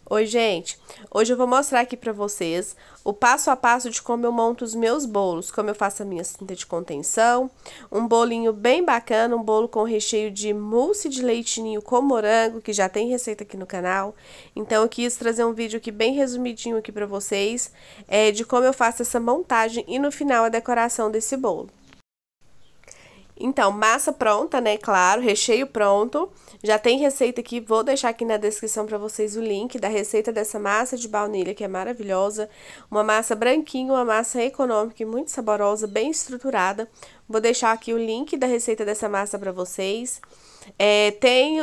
Oi, gente! Hoje eu vou mostrar aqui pra vocês o passo a passo de como eu monto os meus bolos, como eu faço a minha cinta de contenção, um bolinho bem bacana, um bolo com recheio de mousse de leite ninho com morango, que já tem receita aqui no canal. Então eu quis trazer um vídeo aqui bem resumidinho aqui pra vocês, de como eu faço essa montagem e no final a decoração desse bolo. Então, massa pronta, né? Claro, recheio pronto. Já tem receita aqui, vou deixar aqui na descrição para vocês o link da receita dessa massa de baunilha, que é maravilhosa. Uma massa branquinha, uma massa econômica e muito saborosa, bem estruturada. Vou deixar aqui o link da receita dessa massa para vocês. Tem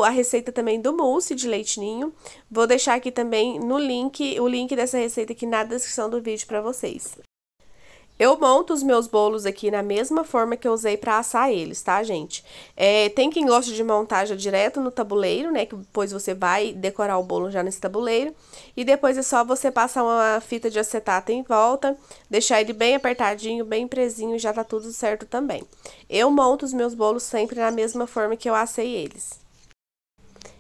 a receita também do mousse de leite ninho. Vou deixar aqui também no link, o link dessa receita aqui na descrição do vídeo para vocês. Eu monto os meus bolos aqui na mesma forma que eu usei pra assar eles, tá, gente? Tem quem gosta de montar já direto no tabuleiro, né? Que depois você vai decorar o bolo já nesse tabuleiro. E depois é só você passar uma fita de acetato em volta, deixar ele bem apertadinho, bem presinho, e já tá tudo certo também. Eu monto os meus bolos sempre na mesma forma que eu assei eles.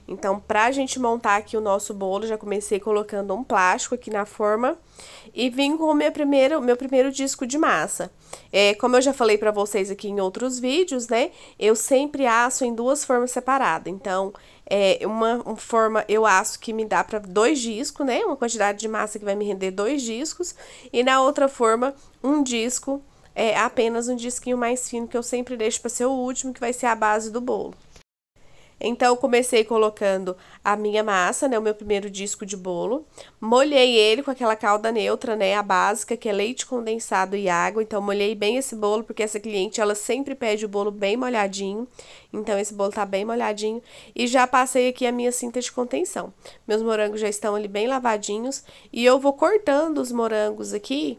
Então, pra gente montar aqui o nosso bolo, já comecei colocando um plástico aqui na forma e vim com o meu primeiro disco de massa. Como eu já falei pra vocês aqui em outros vídeos, né, eu sempre asso em duas formas separadas. Então, uma forma eu asso que me dá pra 2 discos, né, uma quantidade de massa que vai me render 2 discos. E na outra forma, um disco, apenas um disquinho mais fino, que eu sempre deixo pra ser o último, que vai ser a base do bolo. Então, eu comecei colocando a minha massa, né, o meu primeiro disco de bolo. Molhei ele com aquela calda neutra, né, a básica, que é leite condensado e água. Então, molhei bem esse bolo, porque essa cliente, ela sempre pede o bolo bem molhadinho. Então, esse bolo tá bem molhadinho. E já passei aqui a minha cinta de contenção. Meus morangos já estão ali bem lavadinhos. E eu vou cortando os morangos aqui.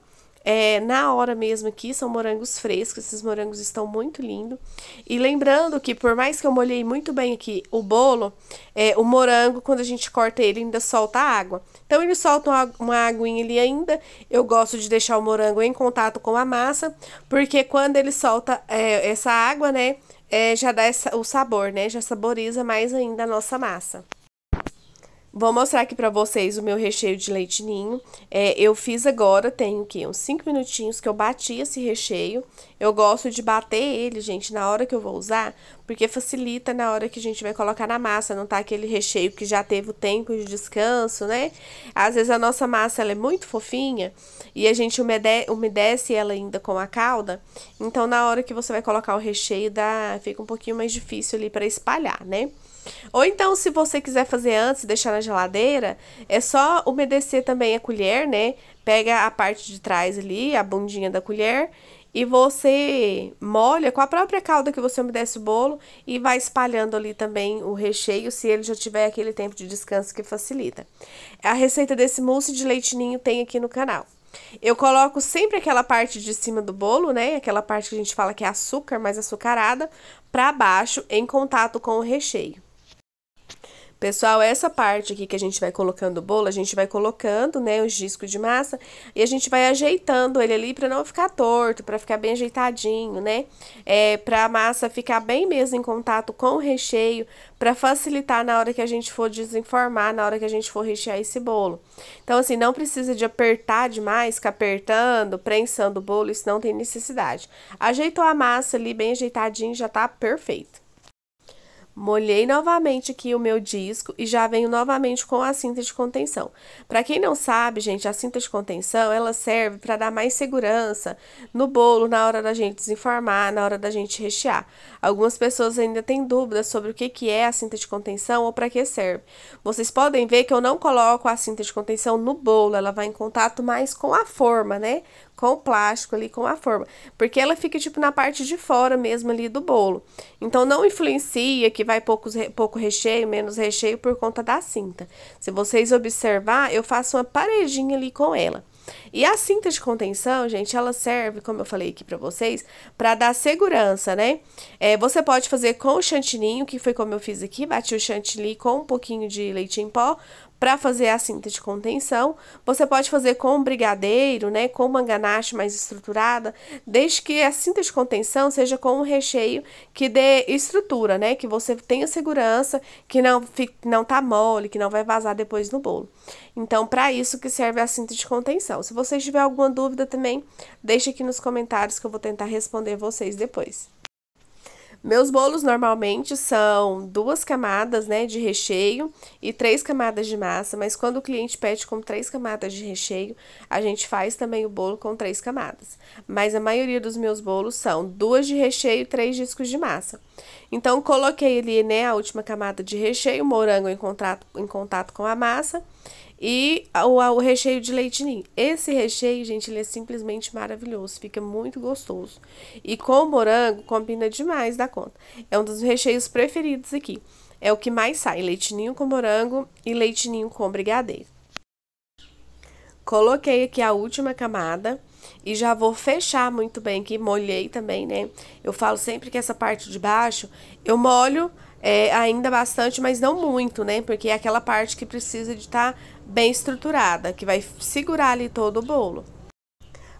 Na hora mesmo aqui, são morangos frescos, esses morangos estão muito lindos. E lembrando que por mais que eu molhei muito bem aqui o bolo, o morango, quando a gente corta ele, ainda solta água. Então, ele solta uma aguinha ali ainda. Eu gosto de deixar o morango em contato com a massa, porque quando ele solta essa água, né, já dá o sabor, né, já saboriza mais ainda a nossa massa. Vou mostrar aqui pra vocês o meu recheio de leite ninho. Eu fiz agora, tem o quê? Uns 5 minutinhos que eu bati esse recheio. Eu gosto de bater ele, gente, na hora que eu vou usar, porque facilita na hora que a gente vai colocar na massa, não tá aquele recheio que já teve o tempo de descanso, né? Às vezes a nossa massa, ela é muito fofinha e a gente umedece ela ainda com a calda, então na hora que você vai colocar o recheio, fica um pouquinho mais difícil ali pra espalhar, né? Ou então, se você quiser fazer antes e deixar na geladeira, é só umedecer também a colher, né? Pega a parte de trás ali, a bundinha da colher, e você molha com a própria calda que você umedece o bolo e vai espalhando ali também o recheio, se ele já tiver aquele tempo de descanso que facilita. A receita desse mousse de leite ninho tem aqui no canal. Eu coloco sempre aquela parte de cima do bolo, né? Aquela parte que a gente fala que é açúcar, mais açucarada, pra baixo, em contato com o recheio. Pessoal, essa parte aqui que a gente vai colocando o bolo, a gente vai colocando, né, os discos de massa e a gente vai ajeitando ele ali pra não ficar torto, pra ficar bem ajeitadinho, né? Pra massa ficar bem mesmo em contato com o recheio, pra facilitar na hora que a gente for desenformar, na hora que a gente for rechear esse bolo. Então, assim, não precisa de apertar demais, ficar apertando, prensando o bolo, isso não tem necessidade. Ajeitou a massa ali bem ajeitadinho, já tá perfeito. Molhei novamente aqui o meu disco e já venho novamente com a cinta de contenção. Para quem não sabe, gente, a cinta de contenção, ela serve para dar mais segurança no bolo na hora da gente desenformar, na hora da gente rechear. Algumas pessoas ainda têm dúvidas sobre o que é a cinta de contenção ou para que serve. Vocês podem ver que eu não coloco a cinta de contenção no bolo, ela vai em contato mais com a forma, né? Com o plástico ali, com a forma. Porque ela fica, tipo, na parte de fora mesmo ali do bolo. Então, não influencia que vai pouco recheio, menos recheio por conta da cinta. Se vocês observar, eu faço uma paredinha ali com ela. E a cinta de contenção, gente, ela serve, como eu falei aqui pra vocês, pra dar segurança, né? Você pode fazer com o chantininho, que foi como eu fiz aqui, bati o chantilly com um pouquinho de leite em pó, para fazer a cinta de contenção. Você pode fazer com brigadeiro, né, com uma ganache mais estruturada, desde que a cinta de contenção seja com um recheio que dê estrutura, né, que você tenha segurança, que não tá mole, que não vai vazar depois no bolo. Então, para isso que serve a cinta de contenção. Se vocês tiverem alguma dúvida também, deixe aqui nos comentários que eu vou tentar responder vocês depois. Meus bolos normalmente são 2 camadas, né, de recheio e 3 camadas de massa, mas quando o cliente pede com 3 camadas de recheio, a gente faz também o bolo com 3 camadas. Mas a maioria dos meus bolos são 2 de recheio e 3 discos de massa. Então, coloquei ali, né, a última camada de recheio, morango em contato com a massa, e o recheio de leite ninho. Esse recheio, gente, ele é simplesmente maravilhoso, fica muito gostoso. E com o morango, combina demais da conta. É um dos recheios preferidos aqui. É o que mais sai, leite ninho com morango e leite ninho com brigadeiro. Coloquei aqui a última camada e já vou fechar muito bem aqui, molhei também, né? Eu falo sempre que essa parte de baixo, eu molho ainda bastante, mas não muito, né? Porque é aquela parte que precisa de estar bem estruturada, que vai segurar ali todo o bolo.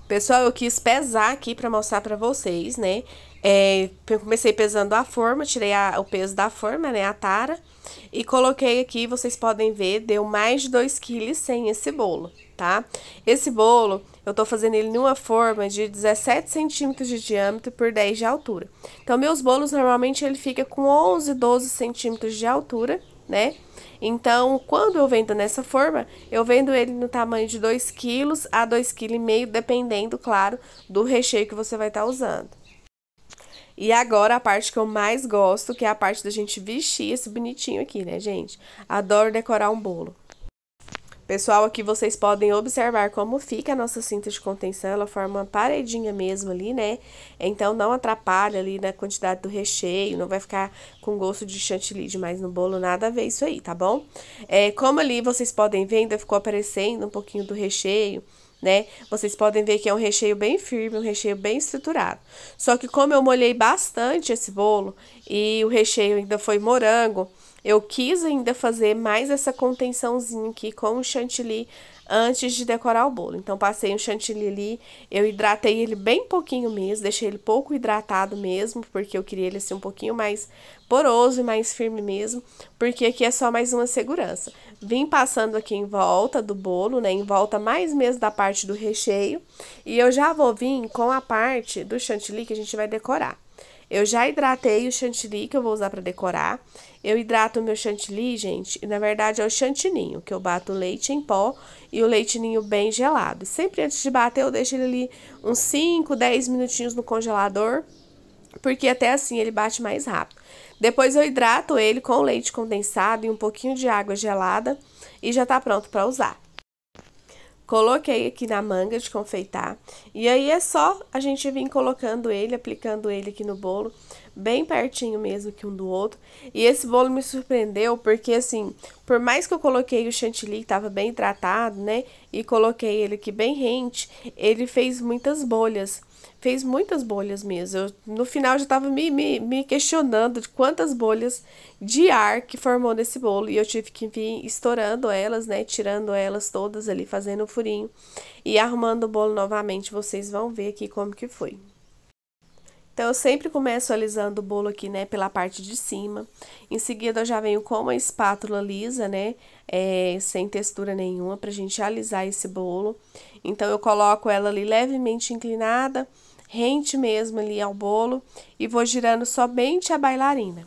Pessoal, eu quis pesar aqui pra mostrar pra vocês, né? Eu comecei pesando a forma, tirei o peso da forma, né? A tara. E coloquei aqui, vocês podem ver, deu mais de 2,1 kg esse bolo, tá? Esse bolo, eu tô fazendo ele numa forma de 17 centímetros de diâmetro por 10 de altura. Então, meus bolos, normalmente, ele fica com 11, 12 centímetros de altura, né? Então, quando eu vendo nessa forma, eu vendo ele no tamanho de 2 kg a 2,5 kg, dependendo, claro, do recheio que você vai estar usando. E agora a parte que eu mais gosto, que é a parte da gente vestir esse bonitinho aqui, né, gente? Adoro decorar um bolo. Pessoal, aqui vocês podem observar como fica a nossa cinta de contenção, ela forma uma paredinha mesmo ali, né? Então, não atrapalha ali na quantidade do recheio, não vai ficar com gosto de chantilly demais no bolo, nada a ver isso aí, tá bom? Como ali vocês podem ver, ainda ficou aparecendo um pouquinho do recheio, né? Vocês podem ver que é um recheio bem firme, um recheio bem estruturado. Só que como eu molhei bastante esse bolo e o recheio ainda foi morango, eu quis ainda fazer mais essa contençãozinha aqui com o chantilly antes de decorar o bolo. Então, passei um chantilly ali, eu hidratei ele bem pouquinho mesmo, deixei ele pouco hidratado mesmo, porque eu queria ele assim um pouquinho mais poroso e mais firme mesmo, porque aqui é só mais uma segurança. Vim passando aqui em volta do bolo, né, em volta mais mesmo da parte do recheio, e eu já vou vir com a parte do chantilly que a gente vai decorar. Eu já hidratei o chantilly que eu vou usar para decorar. Eu hidrato o meu chantilly, gente, e na verdade é o chantininho, que eu bato o leite em pó e o leite ninho bem gelado. E sempre antes de bater, eu deixo ele ali uns 5, 10 minutinhos no congelador, porque até assim ele bate mais rápido. Depois eu hidrato ele com leite condensado e um pouquinho de água gelada e já tá pronto para usar. Coloquei aqui na manga de confeitar, e aí é só a gente vir colocando ele, aplicando ele aqui no bolo, bem pertinho mesmo que um do outro. E esse bolo me surpreendeu porque, assim, por mais que eu coloquei o chantilly, que tava bem tratado, né, e coloquei ele aqui bem rente, ele fez muitas bolhas. Fez muitas bolhas mesmo. Eu, no final, já tava me questionando de quantas bolhas de ar que formou nesse bolo. E eu tive que vir estourando elas, né? Tirando elas todas ali, fazendo o furinho. E arrumando o bolo novamente. Vocês vão ver aqui como que foi. Então, eu sempre começo alisando o bolo aqui, né? Pela parte de cima. Em seguida, eu já venho com uma espátula lisa, né? Sem textura nenhuma, pra gente alisar esse bolo. Então, eu coloco ela ali levemente inclinada, rente mesmo ali ao bolo, e vou girando somente a bailarina.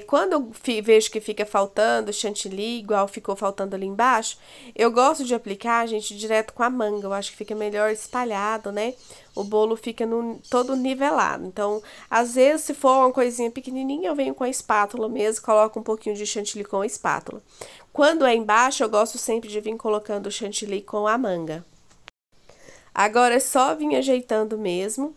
Quando eu vejo que fica faltando chantilly, igual ficou faltando ali embaixo, eu gosto de aplicar, gente, direto com a manga. Eu acho que fica melhor espalhado, né? O bolo fica todo nivelado. Então, às vezes, se for uma coisinha pequenininha, eu venho com a espátula mesmo, coloco um pouquinho de chantilly com a espátula. Quando é embaixo, eu gosto sempre de vir colocando o chantilly com a manga. Agora é só vir ajeitando mesmo,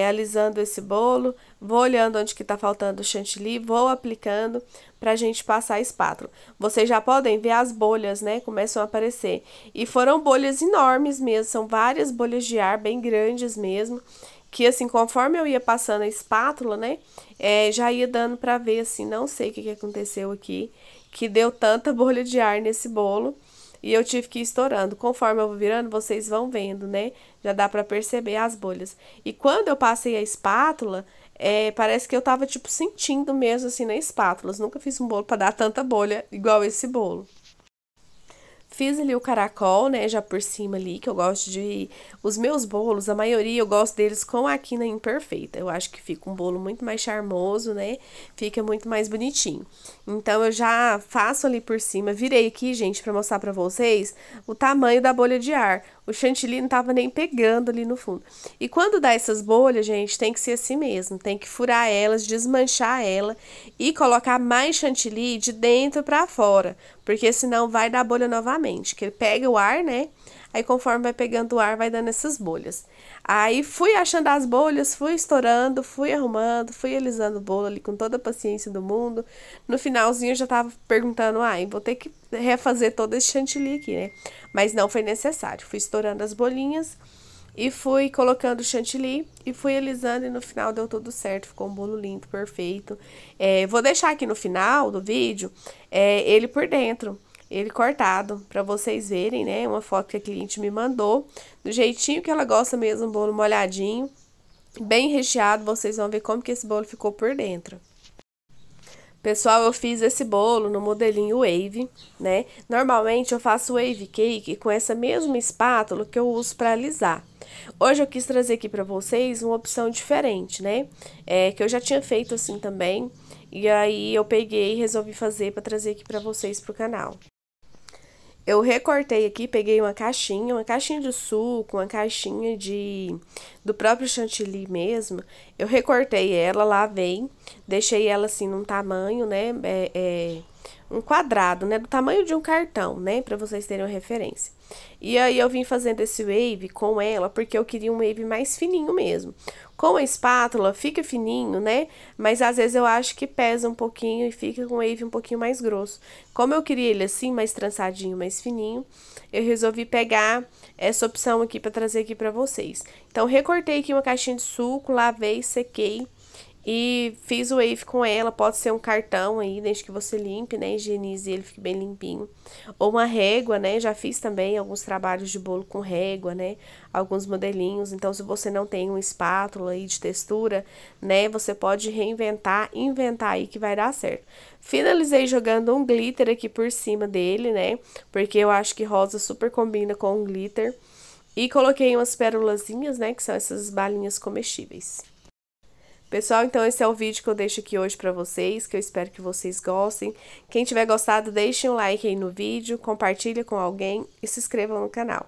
alisando esse bolo, vou olhando onde que tá faltando o chantilly, vou aplicando pra gente passar a espátula. Vocês já podem ver as bolhas, né, começam a aparecer. E foram bolhas enormes mesmo, são várias bolhas de ar bem grandes mesmo, que assim, conforme eu ia passando a espátula, né, já ia dando pra ver assim, não sei o que aconteceu aqui, que deu tanta bolha de ar nesse bolo. E eu tive que ir estourando. Conforme eu vou virando, vocês vão vendo, né? Já dá pra perceber as bolhas. E quando eu passei a espátula, parece que eu tava, tipo, sentindo mesmo, assim, na espátula. Eu nunca fiz um bolo pra dar tanta bolha igual esse bolo. Fiz ali o caracol, né, já por cima ali, que eu gosto de... Os meus bolos, a maioria, eu gosto deles com a quina imperfeita. Eu acho que fica um bolo muito mais charmoso, né, fica muito mais bonitinho. Então, eu já faço ali por cima. Virei aqui, gente, pra mostrar pra vocês o tamanho da bolha de ar. O chantilly não tava nem pegando ali no fundo. E quando dá essas bolhas, gente, tem que ser assim mesmo. Tem que furar elas, desmanchar ela e colocar mais chantilly de dentro pra fora. Porque senão vai dar bolha novamente. Que ele pega o ar, né? Aí conforme vai pegando o ar, vai dando essas bolhas. Aí fui achando as bolhas, fui estourando, fui arrumando, fui alisando o bolo ali com toda a paciência do mundo. No finalzinho eu já tava perguntando, ai, vou ter que refazer todo esse chantilly aqui, né? Mas não foi necessário. Fui estourando as bolinhas e fui colocando o chantilly e fui alisando e no final deu tudo certo. Ficou um bolo lindo, perfeito. Vou deixar aqui no final do vídeo ele por dentro. Ele cortado, pra vocês verem, né? Uma foto que a cliente me mandou. Do jeitinho que ela gosta mesmo, um bolo molhadinho. Bem recheado, vocês vão ver como que esse bolo ficou por dentro. Pessoal, eu fiz esse bolo no modelinho wave, né? Normalmente eu faço wave cake com essa mesma espátula que eu uso para alisar. Hoje eu quis trazer aqui para vocês uma opção diferente, né? Que eu já tinha feito assim também. E aí eu peguei e resolvi fazer para trazer aqui para vocês pro canal. Eu recortei aqui, peguei uma caixinha de suco, uma caixinha do próprio chantilly mesmo. Eu recortei ela, lavei, deixei ela assim num tamanho, né, um quadrado, né, do tamanho de um cartão, né, pra vocês terem uma referência. E aí eu vim fazendo esse wave com ela, porque eu queria um wave mais fininho mesmo. Com a espátula fica fininho, né? Mas às vezes eu acho que pesa um pouquinho e fica com o wave um pouquinho mais grosso. Como eu queria ele assim, mais trançadinho, mais fininho, eu resolvi pegar essa opção aqui para trazer aqui para vocês. Então, recortei aqui uma caixinha de suco, lavei, sequei e fiz o wave com ela. Pode ser um cartão aí, desde que você limpe, né? Higienize ele, fique bem limpinho. Ou uma régua, né? Já fiz também alguns trabalhos de bolo com régua, né? Alguns modelinhos. Então, se você não tem uma espátula aí de textura, né? Você pode reinventar, inventar aí que vai dar certo. Finalizei jogando um glitter aqui por cima dele, né? Porque eu acho que rosa super combina com um glitter. E coloquei umas pérolazinhas, né? Que são essas balinhas comestíveis. Pessoal, então esse é o vídeo que eu deixo aqui hoje pra vocês, que eu espero que vocês gostem. Quem tiver gostado, deixem um like aí no vídeo, compartilha com alguém e se inscrevam no canal.